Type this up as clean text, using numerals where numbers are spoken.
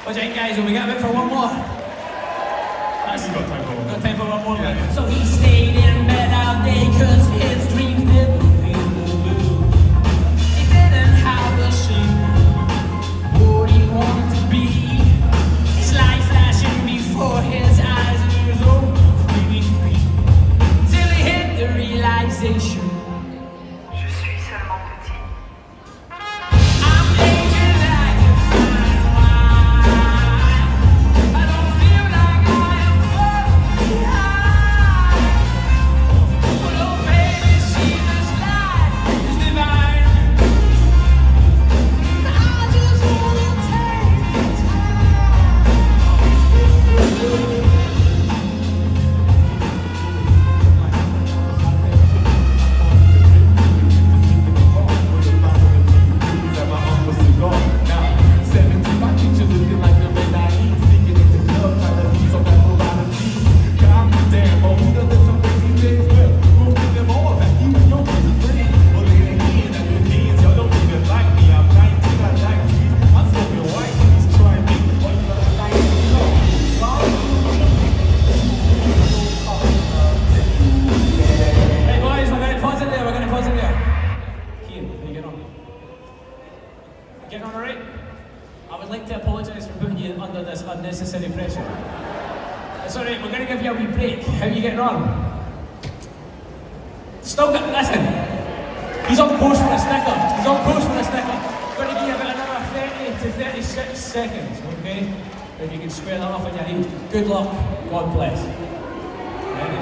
What do you think, guys? Will we get a bit for one more? That's got time for one more. Got time for one more. Yeah. So he stayed in bed all day cause his dreams never came true. He didn't have a clue what he wanted to be. His life flashing before his eyes and he was only free. Till he hit the realization. Je suis seulement petit. I'm aging like a fine wine. I don't feel like I am falling behind. But oh baby, see this light is divine. I just wanna take the Hey boys, we're gonna pause it there, Here, how you getting on? Getting on alright? I would like to apologise for putting you under this unnecessary pressure. It's alright, we're gonna give you a wee break. How are you getting on? Still got, listen, he's on course for a sticker. Gonna give you about another 30 to 36 seconds, okay? If you can square that off in your head. Good luck, God bless. Ready?